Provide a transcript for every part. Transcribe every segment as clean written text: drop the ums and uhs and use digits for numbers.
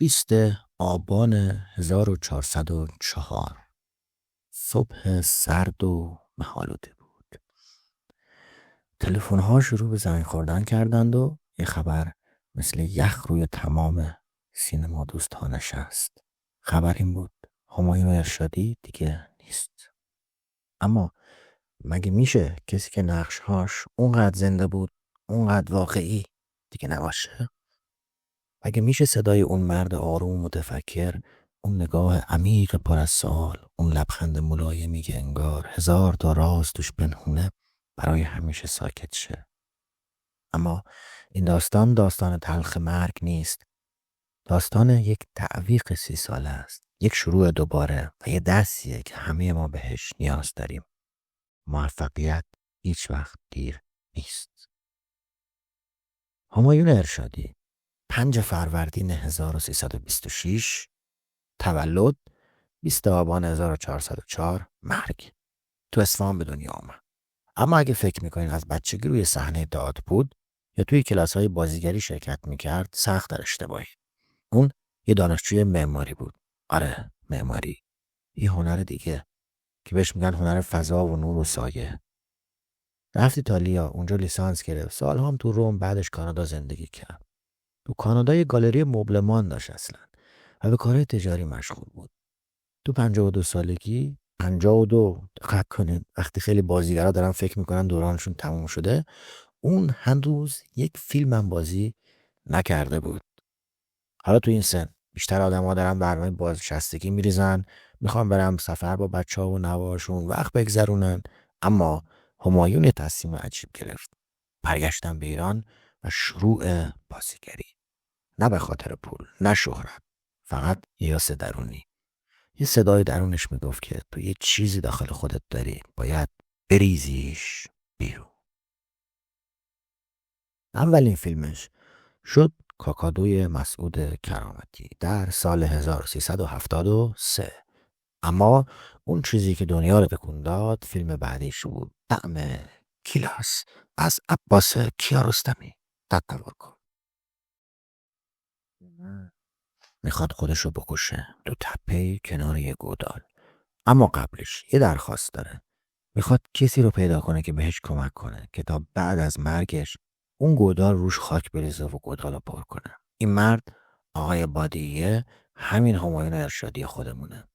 20 آبان 1404 صبح سرد و مه‌آلوده بود. تلفن‌ها شروع به زنگ خوردن کردند و یه خبر مثل یخ روی تمام سینما دوست‌ها نشست. خبر این بود: همایون ارشادی دیگه نیست. اما مگه میشه کسی که نقش‌هاش اونقدر زنده بود، اونقدر واقعی دیگه نباشه؟ مگه میشه صدای اون مرد آروم و متفکر، اون نگاه عمیق پر از سوال، اون لبخند ملایمی که انگار هزار تا راز توش پنهونه، برای همیشه ساکت شه؟ اما این داستان تلخ مرگ نیست. داستان یک تعویق 30 ساله است. یک شروع دوباره و یه دستیه که همه ما بهش نیاز داریم. موفقیت هیچ وقت دیر نیست. همایون ارشادی، 5 فروردین 1326 تولد، 20 آبان 1404 مرگ. تو اصفهان به دنیا آمد. اما اگه فکر میکنین از بچگی روی صحنه داد بود یا توی کلاس‌های بازیگری شرکت میکرد، سخت در اشتباهی. اون یه دانشجوی معماری بود. آره، معماری. یه هنر دیگه که بهش میگن هنر فضا و نور و سایه. رفت ایتالیا، اونجا لیسانس گرفت. سال‌ها هم تو روم، بعدش کانادا زندگی کرد. تو کانادا یه گالری مبلمان داشت اصلا و به کارهای تجاری مشغول بود. تو 52 سالگی، 52 دقت کنید، وقتی خیلی بازیگرا دارن فکر میکنن دورانشون تموم شده، اون هنوز یک فیلم هم بازی نکرده بود. حالا تو این سن بیشتر آدم‌ها دارن برنامه بازنشستگی میریزن، میخوان برن سفر با بچه‌ها و نواشون وقت بگذرونن. اما همایون یه تصمیم عجیب گرفت. برگشتن به ایران و شروع بازیگری. نه به خاطر پول، نه شهرت، فقط یه یاس درونی. یه صدای درونش میگفت که تو یه چیزی داخل خودت داری، باید بریزیش بیرون. اولین فیلمش شد کاکادوی مسعود کرامتی در سال 1373. اما اون چیزی که دنیا رو تکون داد فیلم بعدیش بود، طعم کیلاس، از عباس کیارستمی. تصور کن میخواد خودشو بکشه تو تپه کنار یه گودال. اما قبلش یه درخواست داره. میخواد کسی رو پیدا کنه که بهش کمک کنه که تا بعد از مرگش اون گودال روش خاک بریزه و گودال رو پر کنه. این مرد آقای بادیه، همین همایون ارشادی خودمونه.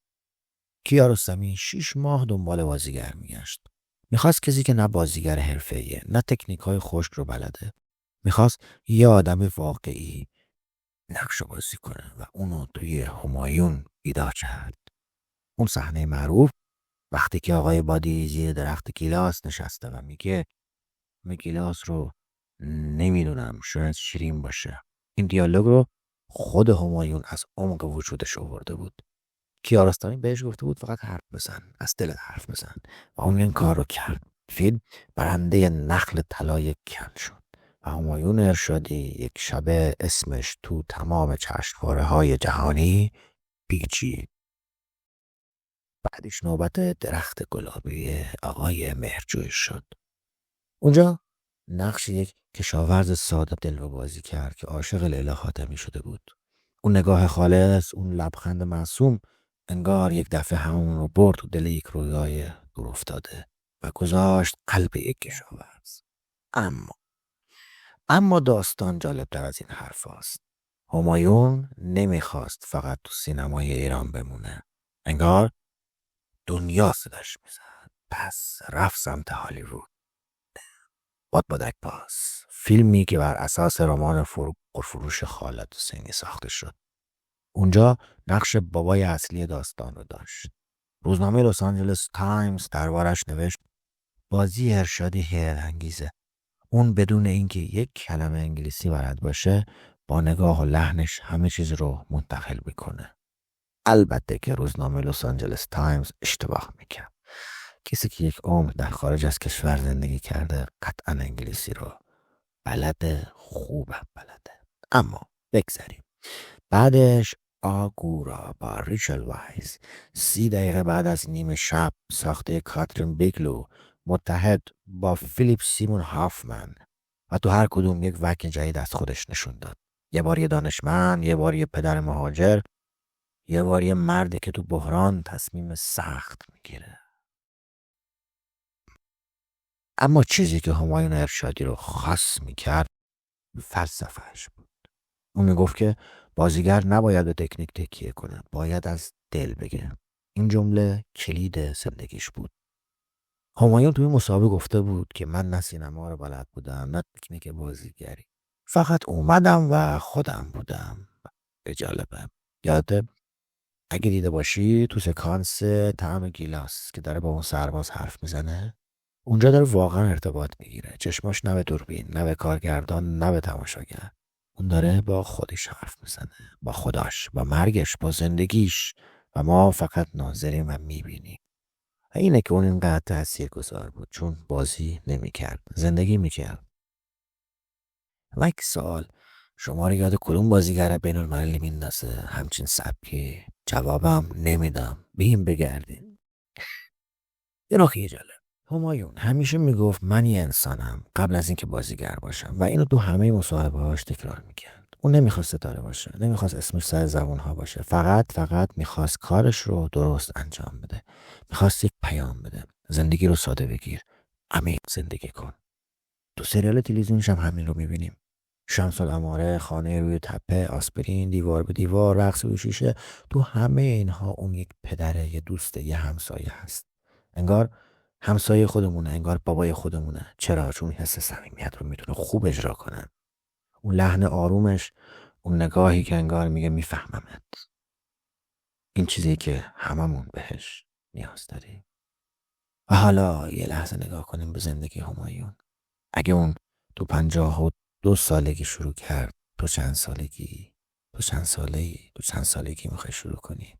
کیارستمی 6 ماه دنبال بازیگر میگشت. میخواست کسی که نه بازیگر حرفه‌ایه، نه تکنیک‌های خشک رو بلده. میخواست یه آدم واقعی نقش بازی کنه و اونو توی همایون پیدا کرد. اون صحنه معروف وقتی که آقای بادی زیر درخت گیلاس نشسته و میگه گیلاس رو نمیدونم، شاید شیرین باشه. این دیالوگ رو خود همایون از عمق وجودش آورده بود. کیارستمی بهش گفته بود فقط حرف بزن، از دلت حرف بزن، و اون این کار رو کرد. فیلم برنده نخل طلای کن شد و همایون ارشادی یک شبه اسمش تو تمام جشنواره‌های جهانی پیچید. بعدش نوبت درخت گلابی آقای مهرجوی شد. اونجا نقش یک کشاورز ساده دلو بازی کرد که عاشق لیلا حاتمی شده بود. اون نگاه خالص، اون لبخند معصوم، انگار یک دفعه همون رو برد تو دل یک رویای دور افتاده و گذاشت قلب یک کشاورز. اما داستان جالب‌تر از این حرف هست. همایون نمیخواست فقط تو سینمای ایران بمونه. انگار دنیا صداش میزد. پس رفت سمت هالیوود. بادبادک پاس، فیلمی که بر اساس رمان پرفروش خالد حسینی ساخته شد. اونجا نقش بابای اصلی داستان رو داشت. روزنامه لس آنجلس تایمز دربارش نوشت بازی ارشادی حیرت انگیزه. اون بدون اینکه یک کلمه انگلیسی بلد باشه، با نگاه و لحنش همه چیز رو منتقل میکنه. البته که روزنامه لس آنجلس تایمز اشتباه میکرد. کسی که یک عمر در خارج از کشور زندگی کرده قطعا انگلیسی رو بلده، خوبه بلده. اما بگذاریم. بعدش آگورا با ریچل وایس، 30 دقیقه بعد از نیم شب، ساخته کاترین بیگلو، متحد با فیلیپ سیمون هافمن، و تو هر کدوم یک وجه جدید از خودش نشون داد. یه بار یه دانشمند، یه بار یه پدر مهاجر، یه بار یه مردی که تو بحران تصمیم سخت میگیره. اما چیزی که همایون ارشادی رو خاص میکرد فلسفهش بود. اون میگفت که بازیگر نباید به تکنیک تکیه کنه، باید از دل بگه. این جمله کلید زندگیش بود. همایون توی مسابقه گفته بود که من نه سینما رو بلد بودم نه تکنیک بازیگری، فقط اومدم و خودم بودم. جالبه. یاده اگه دیده باشی تو سکانس طعم گیلاس که داره با اون سرباز حرف میزنه، اونجا داره واقعا ارتباط میگیره. چشماش نه به دوربین، نه به کارگردان، نه به تماشاگر. اون داره با خودش حرف میزنه، با خداش، با مرگش، با زندگیش، و ما فقط ناظریم و میبینیم. اینه که اون اینقدر تأثیر گذار بود، چون بازی نمیکرد، زندگی میکرد. و یک سال شما رو یاد کدوم بازیگر بین المللی میندازه همچین سبکی؟ جوابم نمیدم، بیم بگردیم. یه نکته جالب، همایون همیشه میگفت من یه انسانم قبل از اینکه بازیگر باشم، و اینو تو همه مصاحبه‌هاش تکرار میکرد. اون نمیخواست ستاره باشه، نمیخواست اسمش سر زبونها باشه، فقط میخواست کارش رو درست انجام بده. میخواست یک پیام بده: زندگی رو ساده بگیر، عمیق زندگی کن. تو سریال تلویزیونش هم همین رو میبینیم. شمس العماره، خانه روی تپه، آسپرین، دیوار به دیوار، رقص روی شیشه، تو همه اینها اون یک پدره، یه دوسته، یه همسایه هست. انگار همسایه خودمونه، انگار بابای خودمونه. چرا؟ چون حس صمیمیت رو میتونه خوب اجرا کنه. اون لحن آرومش، اون نگاهی که انگار میگه میفهممت. این چیزی که هممون بهش نیاز داریم. و حالا یه لحظه نگاه کنیم به زندگی همایون. اگه اون تو 52 سالگی شروع کرد، تو چند سالگی؟ تو چند سالگی میخوای شروع کنی؟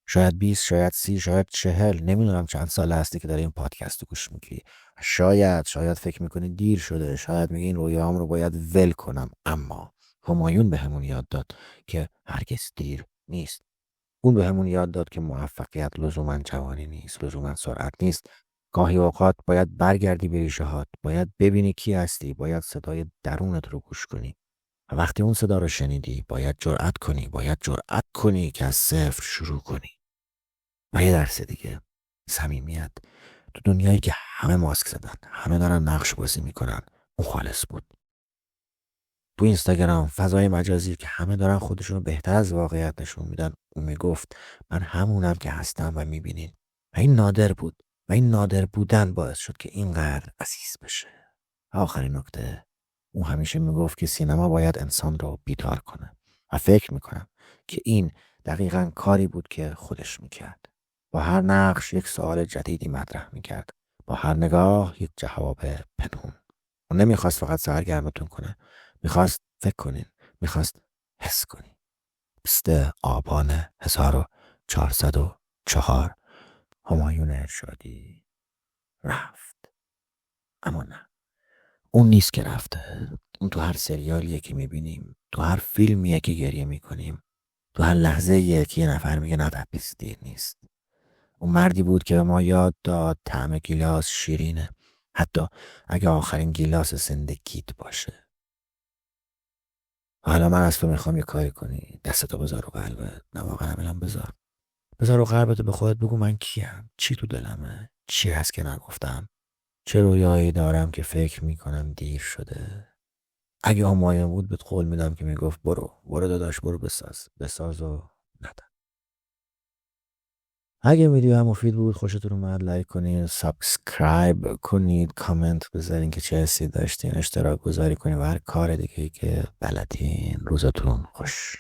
شاید 20، شاید 30، شاید 40. نمیدونم چند سال هستی که داری این پادکست رو گوش میکنی. شاید فکر میکنی دیر شده، شاید میگی این رویاام رو باید ول کنم. اما همایون به همون یاد داد که هرگز دیر نیست. اون به همون یاد داد که موفقیت لزوما جوانی نیست، لزوما سرعت نیست. گاهی اوقات باید برگردی به ریشه هات، باید ببینی کی هستی، باید صدای درونت رو گوش کنی. و وقتی اون صدا رو شنیدی، باید جرأت کنی که از صفر شروع کنی. و یه درس دیگه، صمیمیت. تو دنیایی که همه ماسک زدن، همه دارن نقش بازی میکنن، اون خالص بود. تو اینستاگرام، فضای مجازی که همه دارن خودشون رو بهتر از واقعیت نشون میدن، اون میگفت من همونم که هستم و میبینین. و این نادر بود، و این نادر بودن باعث شد که اینقدر عزیز بشه. آخرین نکته، اون همیشه میگفت که سینما باید انسان رو بیدار کنه. و فکر میکنم که این دقیقاً کاری بود که خودش میکرد. با هر نقش یک سوال جدیدی مطرح میکرد، با هر نگاه یک جواب پنهون. اون نمیخواست فقط سرگرمتون کنه، میخواست فکر کنین، میخواست حس کنین. 20 آبان 1404 همایون ارشادی رفت. اما نه، اون نیست که رفته. اون تو هر سریالیه که میبینیم، تو هر فیلمیه که گریه میکنیم، تو هر لحظه یه نفر میگه نه دیر نیست. اون مردی بود که به ما یاد داد طعم گیلاس شیرینه، حتی اگه آخرین گیلاس زندگیت باشه. حالا من از تو میخوام یه کاری کنی. دستتو بذار رو قلبت. نه واقعا الان بذار رو قلبت و به خودت بگو من کیم، چی تو دلمه، چی هست که نگفتم، چه رویایی دارم که فکر میکنم دیر شده. اگه همایون بود بهت قول میدم که میگفت برو داداش، برو بساز و ندم. اگه ویدیو مفید بود، خوشتون اومد، لایک کنید، سابسکرایب کنید، کامنت بذارین که چه حسی داشتین، اشتراک گذاری کنید و هر کار دیگه که بلدین. روزتون خوش.